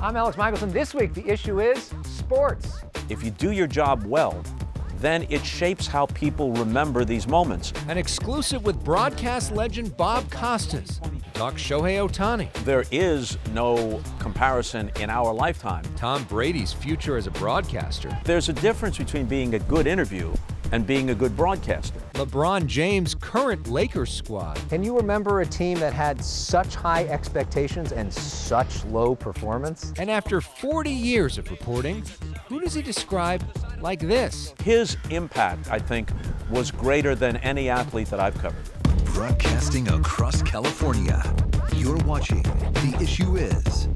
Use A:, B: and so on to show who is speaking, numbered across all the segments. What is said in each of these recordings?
A: I'm Elex Michaelson. This week, the issue is sports.
B: If you do your job well, then it shapes how people remember these moments.
C: An exclusive with broadcast legend Bob Costas. Talk Shohei Ohtani.
B: There is no comparison in our lifetime.
C: Tom Brady's future as a broadcaster.
B: There's a difference between being a good interview and being a good broadcaster.
C: LeBron James' current Lakers squad.
A: Can you remember a team that had such high expectations and such low performance?
C: And after 40 years of reporting, who does he describe like this?
B: His impact, I think, was greater than any athlete that I've covered.
D: Broadcasting across California, you're watching The Issue Is.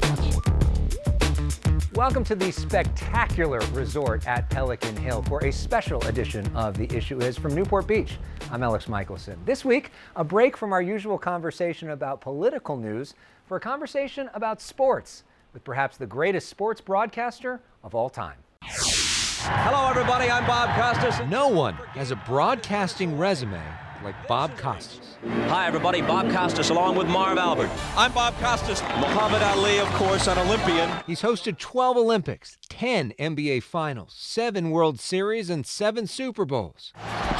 A: Welcome to the spectacular resort at Pelican Hill for a special edition of The Issue Is from Newport Beach. I'm Elex Michaelson. This week, a break from our usual conversation about political news for a conversation about sports with perhaps the greatest sports broadcaster of all time.
E: Hello, everybody. I'm Bob Costas.
C: No one has a broadcasting resume like Bob Costas.
E: Hi, everybody. Bob Costas along with Marv Albert. I'm Bob Costas. Muhammad Ali, of course, an Olympian.
C: He's hosted 12 Olympics, 10 NBA Finals, 7 World Series, and 7 Super Bowls.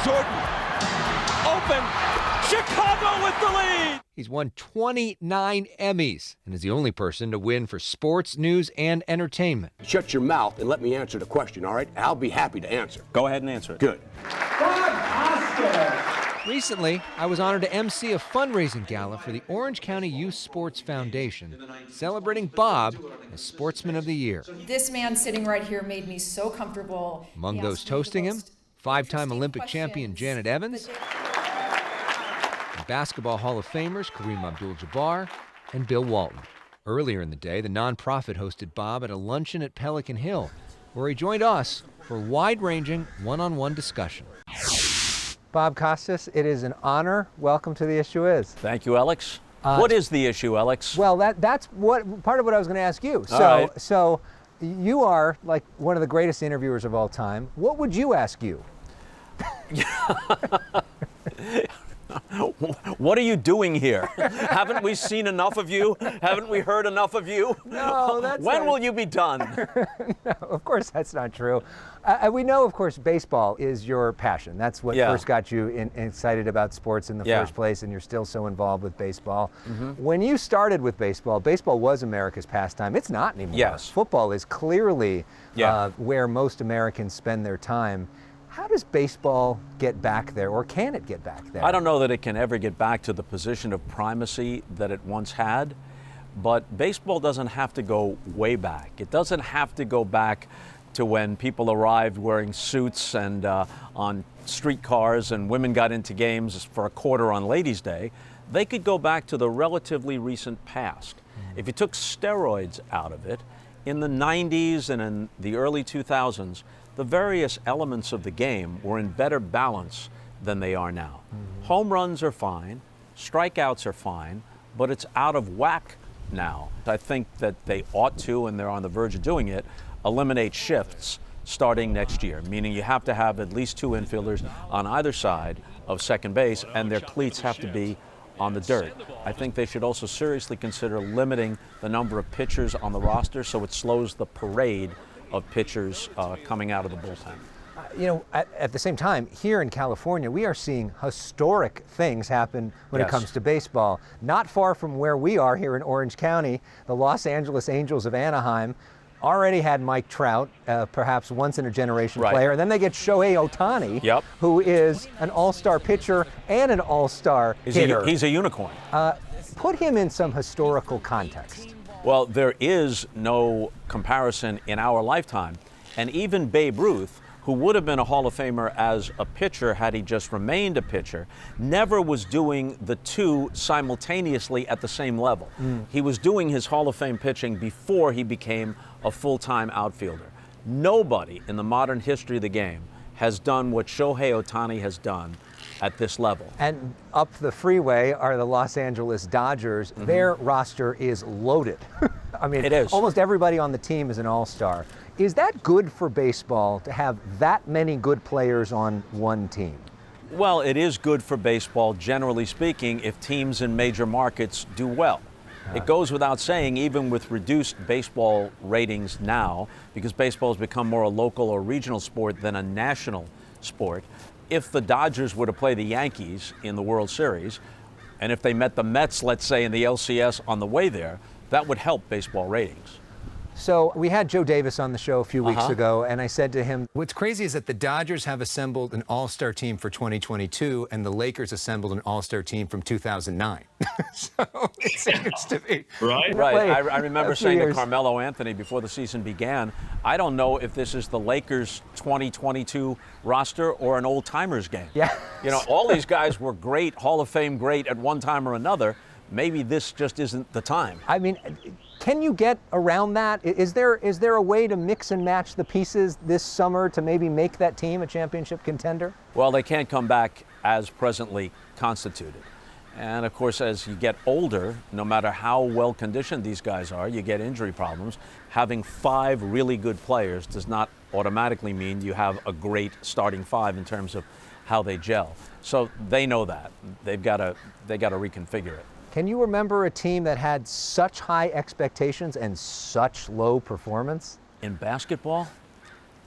E: Jordan, open. Chicago with the lead.
C: He's won 29 Emmys and is the only person to win for sports, news, and entertainment.
F: Shut your mouth and let me answer the question, all right? I'll be happy to answer.
B: Go ahead and answer it.
F: Good.
C: Recently, I was honored to emcee a fundraising gala for the Orange County Youth Sports Foundation, celebrating Bob as Sportsman of the Year.
G: This man sitting right here made me so comfortable.
C: Among those toasting him, 5-time Olympic champion Janet Evans, and Basketball Hall of Famers Kareem Abdul-Jabbar and Bill Walton. Earlier in the day, the nonprofit hosted Bob at a luncheon at Pelican Hill, where he joined us for wide-ranging one-on-one discussion.
A: Bob Costas, it is an honor. Welcome to The Issue Is.
B: Thank you, Elex. What is the issue, Elex?
A: Well, that's what part of what I was going to ask you. So you are like one of the greatest interviewers of all time. What would you ask you?
B: What are you doing here? Haven't we seen enough of you? Haven't we heard enough of you?
A: No, that's
B: When
A: not...
B: will you be done?
A: No, of course that's not true. We know, of course, baseball is your passion. That's what first got you excited about sports in the first place, and you're still so involved with baseball. Mm-hmm. When you started with baseball, baseball was America's pastime. It's not anymore.
B: Yes.
A: Football is clearly where most Americans spend their time. How does baseball get back there, or can it get back there?
B: I don't know that it can ever get back to the position of primacy that it once had, but baseball doesn't have to go way back. It doesn't have to go back to when people arrived wearing suits and on streetcars and women got into games for a quarter on Ladies' Day. They could go back to the relatively recent past. Mm-hmm. If you took steroids out of it, in the 90s and in the early 2000s, the various elements of the game were in better balance than they are now. Mm-hmm. Home runs are fine, strikeouts are fine, but it's out of whack now. I think that they ought to, and they're on the verge of doing it, eliminate shifts starting next year, meaning you have to have at least 2 infielders on either side of second base, and their cleats have to be on the dirt. I think they should also seriously consider limiting the number of pitchers on the roster so it slows the parade of pitchers coming out of the bullpen.
A: You know, at the same time, here in California, we are seeing historic things happen when it comes to baseball. Not far from where we are here in Orange County, the Los Angeles Angels of Anaheim already had Mike Trout, perhaps once-in-a-generation player, and then they get Shohei Ohtani, who is an all-star pitcher and an all-star hitter.
B: He's a unicorn.
A: Put him in some historical context.
B: Well, there is no comparison in our lifetime. And even Babe Ruth, who would have been a Hall of Famer as a pitcher had he just remained a pitcher, never was doing the two simultaneously at the same level. He was doing his Hall of Fame pitching before he became a full-time outfielder. Nobody in the modern history of the game has done what Shohei Ohtani has done at this level.
A: And up the freeway are the Los Angeles Dodgers. Mm-hmm. Their roster is loaded. I mean,
B: it is.
A: Almost everybody on the team is an all-star. Is that good for baseball to have that many good players on one team?
B: Well, it is good for baseball, generally speaking, if teams in major markets do well. It goes without saying, even with reduced baseball ratings now, because baseball has become more a local or regional sport than a national sport, if the Dodgers were to play the Yankees in the World Series, and if they met the Mets, let's say, in the LCS on the way there, that would help baseball ratings.
A: So we had Joe Davis on the show a few weeks ago, and I said to him, what's crazy is that the Dodgers have assembled an all-star team for 2022, and the Lakers assembled an all-star team from 2009. So it seems to be.
B: Right. I remember saying to Carmelo Anthony before the season began, I don't know if this is the Lakers 2022 roster or an old-timers game.
A: Yeah.
B: You know, all these guys were great, Hall of Fame great at one time or another. Maybe this just isn't the time.
A: I mean, can you get around that? Is there a way to mix and match the pieces this summer to maybe make that team a championship contender?
B: Well, they can't come back as presently constituted. And of course, as you get older, no matter how well conditioned these guys are, you get injury problems. Having 5 really good players does not automatically mean you have a great starting 5 in terms of how they gel. So they know that. They got to reconfigure it.
A: Can you remember a team that had such high expectations and such low performance?
B: In basketball?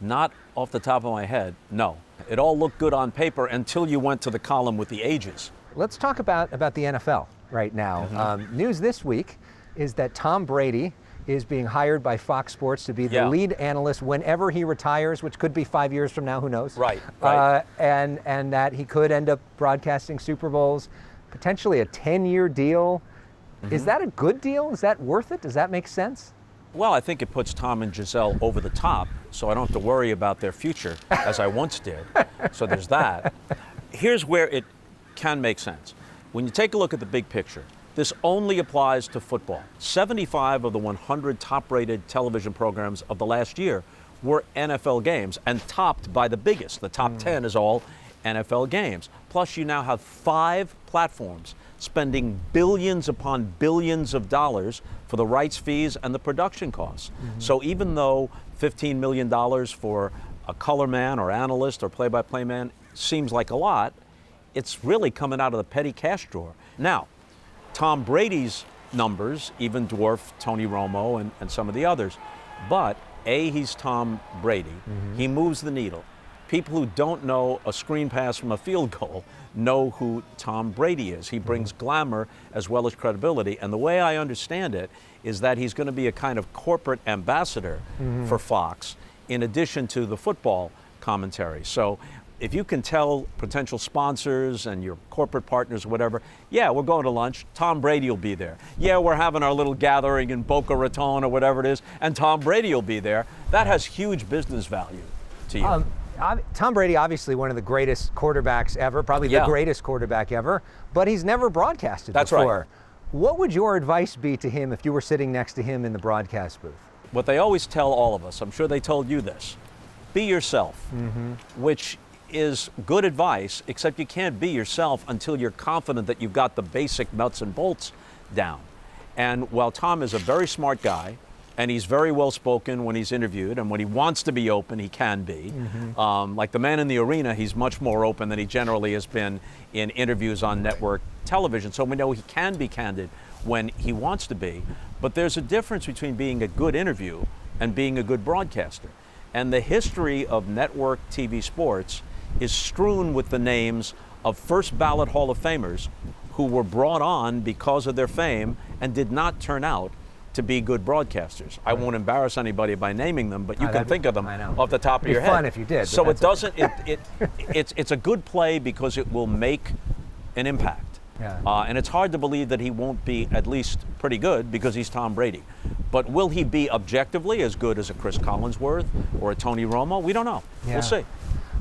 B: Not off the top of my head, no. It all looked good on paper until you went to the column with the ages.
A: Let's talk about the NFL right now. News this week is that Tom Brady is being hired by Fox Sports to be the lead analyst whenever he retires, which could be 5 years from now, who knows?
B: Right.
A: And that he could end up broadcasting Super Bowls. Potentially a 10-year deal. Is that a good deal? Is that worth it? Does that make sense?
B: Well, I think it puts Tom and Giselle over the top, so I don't have to worry about their future as I once did. So there's that. Here's where it can make sense. When you take a look at the big picture, this only applies to football. 75 of the 100 top-rated television programs of the last year were NFL games, and topped by the biggest. The top 10 is all NFL games. Plus, you now have 5 platforms spending billions upon billions of dollars for the rights fees and the production costs. So even though $15 million for a color man or analyst or play-by-play man seems like a lot, it's really coming out of the petty cash drawer. Now, Tom Brady's numbers even dwarf Tony Romo and some of the others. But A, he's Tom Brady. He moves the needle. People who don't know a screen pass from a field goal know who Tom Brady is. He brings glamour as well as credibility. And the way I understand it is that he's going to be a kind of corporate ambassador for Fox in addition to the football commentary. So if you can tell potential sponsors and your corporate partners or whatever, yeah, we're going to lunch, Tom Brady will be there. Yeah, we're having our little gathering in Boca Raton or whatever it is, and Tom Brady will be there. That has huge business value to you.
A: Tom Brady, obviously one of the greatest quarterbacks ever, probably the greatest quarterback ever, but he's never broadcasted before.
B: Right.
A: What would your advice be to him if you were sitting next to him in the broadcast booth?
B: What they always tell all of us, I'm sure they told you this, be yourself, which is good advice, except you can't be yourself until you're confident that you've got the basic nuts and bolts down. And while Tom is a very smart guy, and he's very well spoken when he's interviewed, and when he wants to be open, he can be. Like the man in the arena, he's much more open than he generally has been in interviews on network television. So we know he can be candid when he wants to be. But there's a difference between being a good interview and being a good broadcaster. And the history of network TV sports is strewn with the names of first ballot Hall of Famers who were brought on because of their fame and did not turn out to be good broadcasters. I won't embarrass anybody by naming them, but you can think of them off the top of your head.
A: It'd be fun if you did.
B: So it doesn't. It's a good play because it will make an impact. And it's hard to believe that he won't be at least pretty good because he's Tom Brady. But will he be objectively as good as a Chris Collinsworth or a Tony Romo? We don't know. We'll see.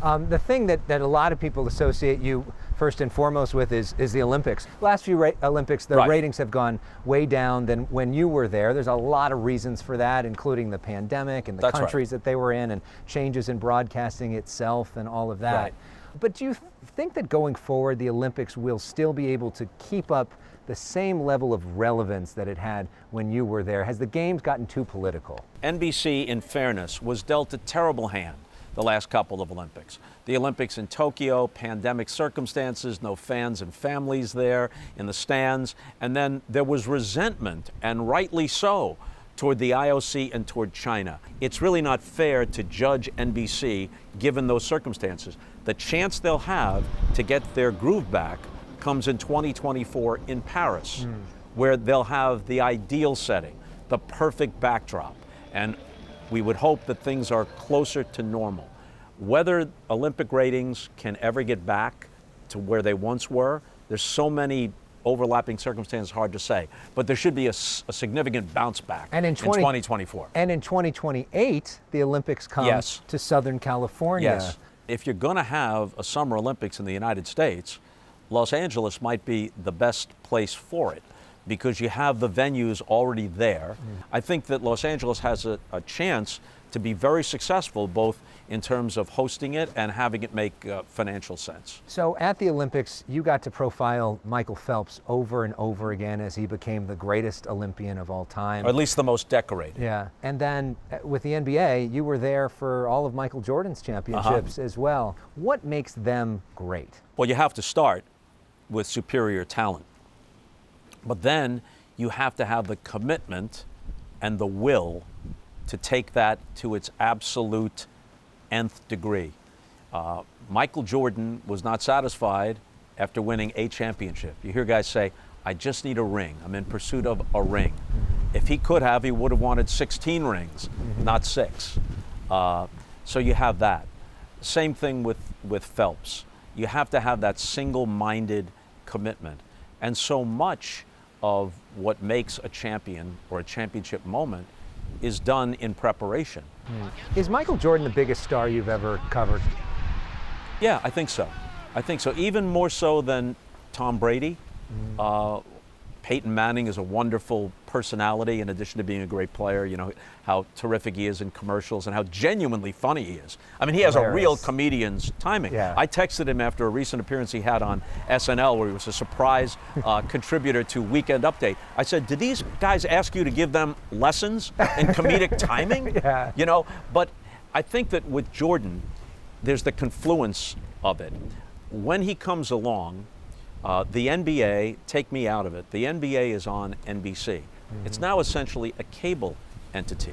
A: The thing that a lot of people associate you first and foremost with is the Olympics. Last few Olympics, the ratings have gone way down than when you were there. There's a lot of reasons for that, including the pandemic and the countries that they were in and changes in broadcasting itself and all of that. But do you think that going forward, the Olympics will still be able to keep up the same level of relevance that it had when you were there? Has the games gotten too political?
B: NBC, in fairness, was dealt a terrible hand the last couple of Olympics. The Olympics in Tokyo, pandemic circumstances, no fans and families there in the stands, and then there was resentment, and rightly so, toward the IOC and toward China. It's really not fair to judge NBC given those circumstances. The chance they'll have to get their groove back comes in 2024 in Paris, where they'll have the ideal setting, the perfect backdrop, and we would hope that things are closer to normal. Whether Olympic ratings can ever get back to where they once were, there's so many overlapping circumstances, hard to say. But there should be a significant bounce back in 2024.
A: And in 2028, the Olympics come to Southern California.
B: Yes. If you're going to have a Summer Olympics in the United States, Los Angeles might be the best place for it, because you have the venues already there. I think that Los Angeles has a chance to be very successful, both in terms of hosting it and having it make financial sense.
A: So at the Olympics, you got to profile Michael Phelps over and over again as he became the greatest Olympian of all time.
B: Or at least the most decorated.
A: Yeah, and then with the NBA, you were there for all of Michael Jordan's championships as well. What makes them great?
B: Well, you have to start with superior talent. But then you have to have the commitment and the will to take that to its absolute nth degree. Michael Jordan was not satisfied after winning a championship. You hear guys say, I just need a ring. I'm in pursuit of a ring. If he could have, he would have wanted 16 rings, not 6. So you have that. Same thing with Phelps. You have to have that single-minded commitment. And so much of what makes a champion or a championship moment is done in preparation.
A: Is Michael Jordan the biggest star you've ever covered?
B: Yeah, I think so. I think so. Even more so than Tom Brady. Peyton Manning is a wonderful personality in addition to being a great player. You know how terrific he is in commercials and how genuinely funny he is. I mean, he has a real comedian's timing.
A: Yeah.
B: I texted him after a recent appearance he had on SNL where he was a surprise contributor to Weekend Update. I said, did these guys ask you to give them lessons in comedic timing?
A: Yeah.
B: You know, but I think that with Jordan, there's the confluence of it. When he comes along, the NBA, take me out of it, the NBA is on NBC. It's now essentially a cable entity.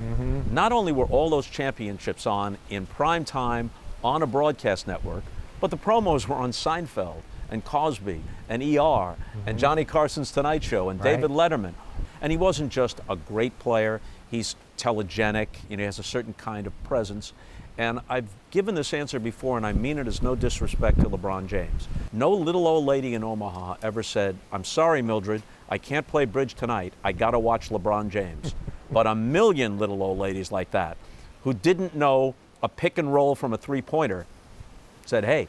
B: Not only were all those championships on in prime time on a broadcast network, but the promos were on Seinfeld and Cosby and ER and Johnny Carson's Tonight Show and David Letterman. And he wasn't just a great player, he's telegenic, you know, he has a certain kind of presence. And I've given this answer before, and I mean it as no disrespect to LeBron James. No little old lady in Omaha ever said, I'm sorry, Mildred, I can't play bridge tonight. I got to watch LeBron James. But a million little old ladies like that who didn't know a pick and roll from a three-pointer said, hey,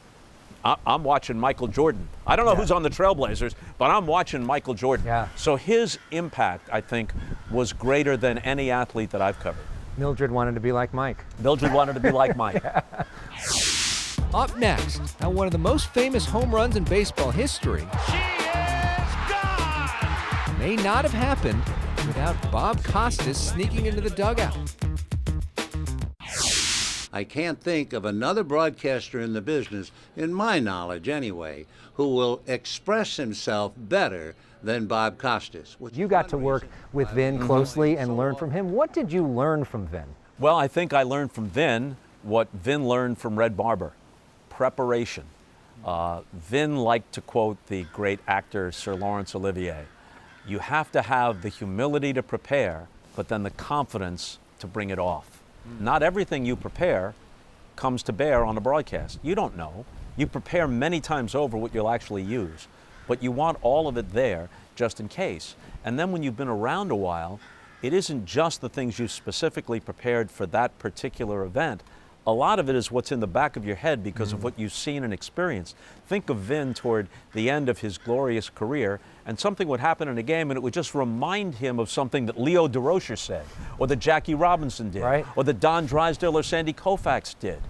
B: I'm watching Michael Jordan. I don't know who's on the Trailblazers, but I'm watching Michael Jordan.
A: Yeah.
B: So his impact, I think, was greater than any athlete that I've covered.
A: Mildred wanted to be like Mike.
B: Mildred wanted to be like Mike.
C: Up next, how one of the most famous home runs in baseball history may not have happened without Bob Costas sneaking into the dugout.
H: I can't think of another broadcaster in the business, in my knowledge anyway, who will express himself better than Bob Costas.
A: You got to work with Vin closely and learn from him. What did you learn from Vin?
B: Well, I think I learned from Vin what Vin learned from Red Barber, preparation. Vin liked to quote the great actor Sir Laurence Olivier. You have to have the humility to prepare, but then the confidence to bring it off. Not everything you prepare comes to bear on a broadcast. You don't know. You prepare many times over what you'll actually use, but you want all of it there just in case. And then when you've been around a while, it isn't just the things you specifically prepared for that particular event. A lot of it is what's in the back of your head because of what you've seen and experienced. Think of Vin toward the end of his glorious career, and something would happen in a game and it would just remind him of something that Leo DeRocher said, or that Jackie Robinson did, or that Don Drysdale or Sandy Koufax did.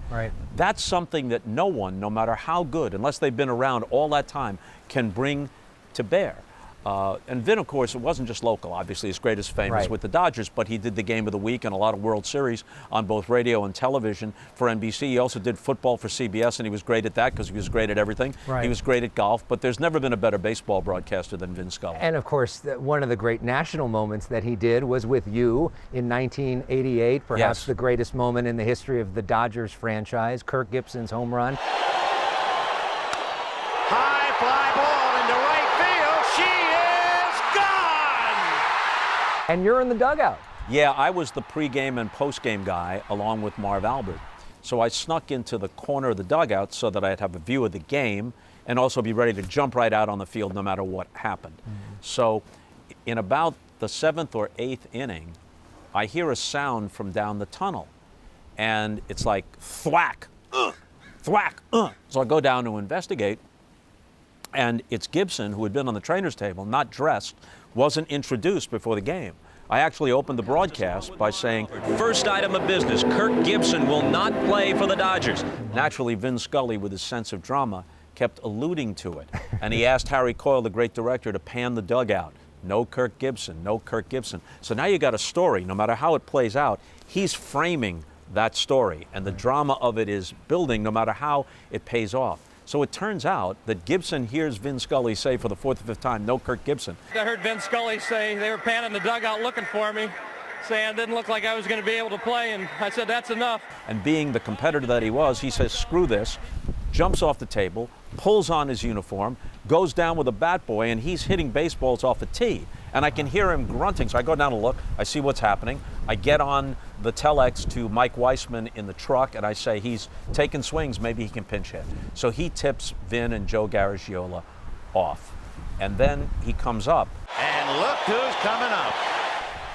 B: That's something that no one, no matter how good, unless they've been around all that time, can bring to bear. And Vin, of course, it wasn't just local. Obviously, his greatest fame is with the Dodgers, but he did the Game of the Week and a lot of World Series on both radio and television for NBC. He also did football for CBS, and he was great at that because he was great at everything. He was great at golf, but there's never been a better baseball broadcaster than Vin Scully.
A: And of course, one of the great national moments that he did was with you in 1988, perhaps the greatest moment in the history of the Dodgers franchise, Kirk Gibson's home run.
I: High fly ball into right field. She is gone!
A: And you're in the dugout.
B: Yeah, I was the pregame and postgame guy along with Marv Albert. So I snuck into the corner of the dugout so that I'd have a view of the game and also be ready to jump right out on the field no matter what happened. So in about the 7th or 8th inning, I hear a sound from down the tunnel. And it's like thwack, thwack. So I go down to investigate. And it's Gibson, who had been on the trainer's table, not dressed, wasn't introduced before the game. I actually opened the broadcast by saying,
E: first item of business, Kirk Gibson will not play for the Dodgers.
B: Naturally, Vin Scully, with his sense of drama, kept alluding to it. And he asked Harry Coyle, the great director, to pan the dugout. No Kirk Gibson, no Kirk Gibson. So now you got a story. No matter how it plays out, he's framing that story. And the drama of it is building no matter how it pays off. So it turns out that Gibson hears Vin Scully say for the 4th or 5th time, no Kirk Gibson.
J: I heard Vin Scully say they were panning the dugout looking for me, saying it didn't look like I was going to be able to play, and I said, that's enough.
B: And being the competitor that he was, he says, screw this, jumps off the table, pulls on his uniform, goes down with a bat boy, and he's hitting baseballs off a tee. And I can hear him grunting, so I go down to look, I see what's happening. I get on the telex to Mike Weissman in the truck, and I say, he's taking swings, maybe he can pinch hit. So he tips Vin and Joe Garagiola off. And then he comes up.
I: And look who's coming up.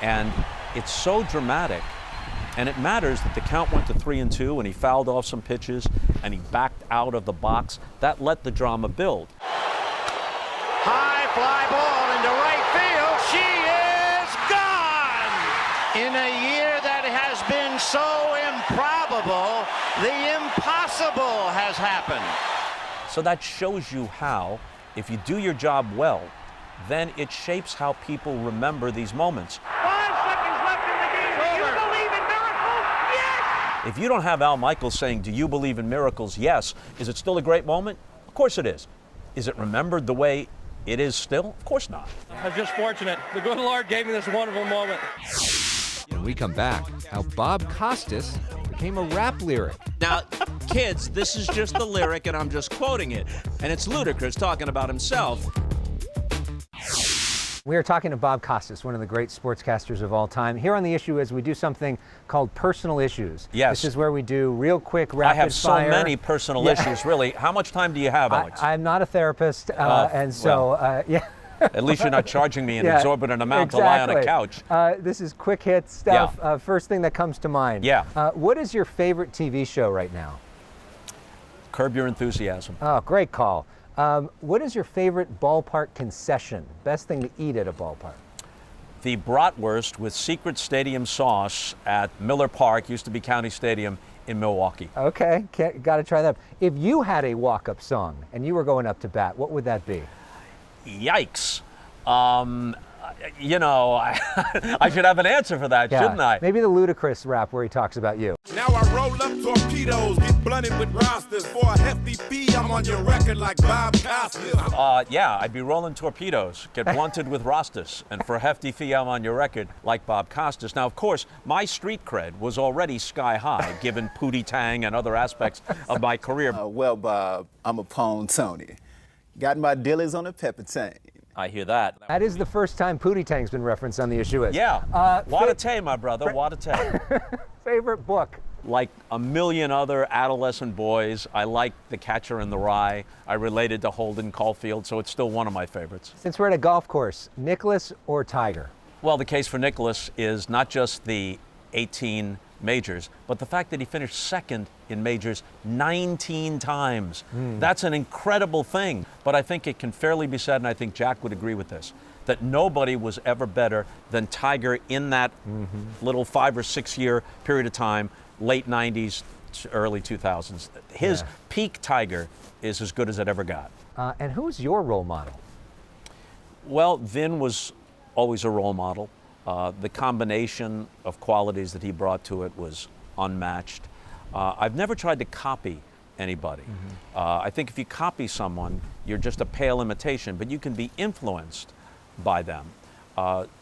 B: And it's so dramatic. And it matters that the count went to 3-2, and he fouled off some pitches, and he backed out of the box. That let the drama build.
I: High fly ball into right field. She is gone! In a year that has been so improbable, the impossible has happened.
B: So that shows you how, if you do your job well, then it shapes how people remember these moments.
I: 5 seconds left in the game. Do you believe in miracles? Yes!
B: If you don't have Al Michaels saying, do you believe in miracles? Yes. Is it still a great moment? Of course it is. Is it remembered the way it is still? Of course not.
J: I'm just fortunate. The good Lord gave me this wonderful moment.
C: When we come back, how Bob Costas became a rap lyric.
E: Now, kids, this is just the lyric, and I'm just quoting it. And it's ludicrous talking about himself.
A: We are talking to Bob Costas, one of the great sportscasters of all time. Here on The Issue Is, we do something called Personal Issues.
B: Yes.
A: This is where we do real quick, rapid fire.
B: I have so many personal issues, really. How much time do you have, Alex?
A: I'm not a therapist, and so, yeah.
B: At least you're not charging me an exorbitant amount to lie on a couch.
A: This is quick hit stuff. First thing that comes to mind. What is your favorite TV show right now?
B: Curb Your Enthusiasm.
A: Oh, great call. What is your favorite ballpark concession? Best thing to eat at a ballpark?
B: The bratwurst with secret stadium sauce at Miller Park, used to be County Stadium in Milwaukee.
A: Okay, got to try that. If you had a walk-up song and you were going up to bat, what would that be?
B: Yikes. You know, I should have an answer for that, shouldn't I?
A: Maybe the Ludacris rap where he talks about you.
K: Now I roll up torpedoes, get blunted with rosters. For a hefty fee, I'm on your record like Bob Costas.
B: Yeah, I'd be rolling torpedoes, get blunted with rosters. And for a hefty fee, I'm on your record like Bob Costas. Now, of course, my street cred was already sky high, given Pootie Tang and other aspects of my career.
L: Well, Bob, I'm a Pone Tony. Got my dillies on a pepper tank.
B: I hear that.
A: That is the first time Pootie Tang's been referenced on The Issue Is.
B: Yeah. Wada-tay, my brother, wada-tay.
A: Favorite book?
B: Like a million other adolescent boys, I like The Catcher in the Rye. I related to Holden Caulfield, so it's still one of my favorites.
A: Since we're at a golf course, Nicklaus or Tiger?
B: Well, the case for Nicklaus is not just the 18 majors, but the fact that he finished second in majors 19 times. That's an incredible thing. But I think it can fairly be said, and I think Jack would agree with this, that nobody was ever better than Tiger in that little 5 or 6 year period of time, late 90s to early 2000s. His peak Tiger is as good as it ever got.
A: And who's your role model?
B: Well, Vin was always a role model. The combination of qualities that he brought to it was unmatched. I've never tried to copy anybody. I think if you copy someone, you're just a pale imitation, but you can be influenced by them.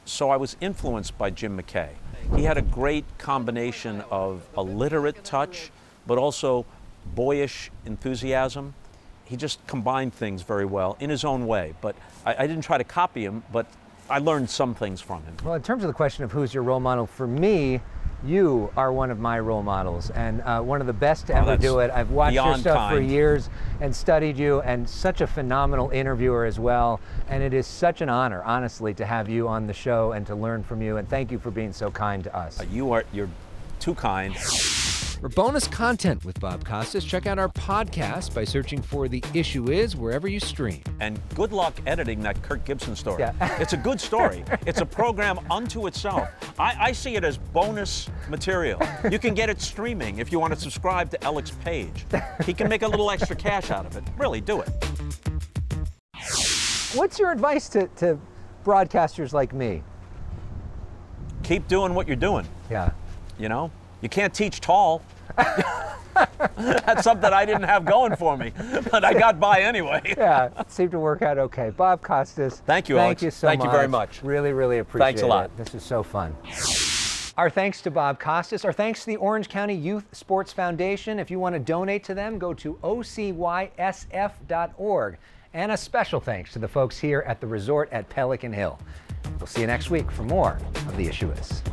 B: So I was influenced by Jim McKay. He had a great combination of a literate touch, but also boyish enthusiasm. He just combined things very well in his own way. But I didn't try to copy him, but I learned some things from him.
A: Well, in terms of the question of who's your role model, for me, you are one of my role models, and one of the best to ever do it. I've watched your stuff for years and studied you, and such a phenomenal interviewer as well. And it is such an honor, honestly, to have you on the show and to learn from you. And thank you for being so kind to us.
B: You're too kind.
C: For bonus content with Bob Costas, check out our podcast by searching for The Issue Is wherever you stream.
B: And good luck editing that Kirk Gibson story. Yeah. It's a good story. It's a program unto itself. I see it as bonus material. You can get it streaming if you want to subscribe to Elex page. He can make a little extra cash out of it. Really, do it.
A: What's your advice to broadcasters like me?
B: Keep doing what you're doing.
A: Yeah.
B: You know? You can't teach tall. That's something I didn't have going for me, but I got by anyway.
A: Yeah, it seemed to work out okay. Bob Costas.
B: Thank you, Alex.
A: Thank you so much.
B: Thank you very much.
A: Really, really appreciate it.
B: Thanks a lot.
A: This is so fun. Our thanks to Bob Costas. Our thanks to the Orange County Youth Sports Foundation. If you want to donate to them, go to ocySF.org. And a special thanks to the folks here at the resort at Pelican Hill. We'll see you next week for more of The Issue Is.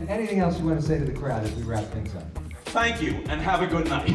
A: Anything else you want to say to the crowd as we wrap things up?
E: Thank you, and have a good night.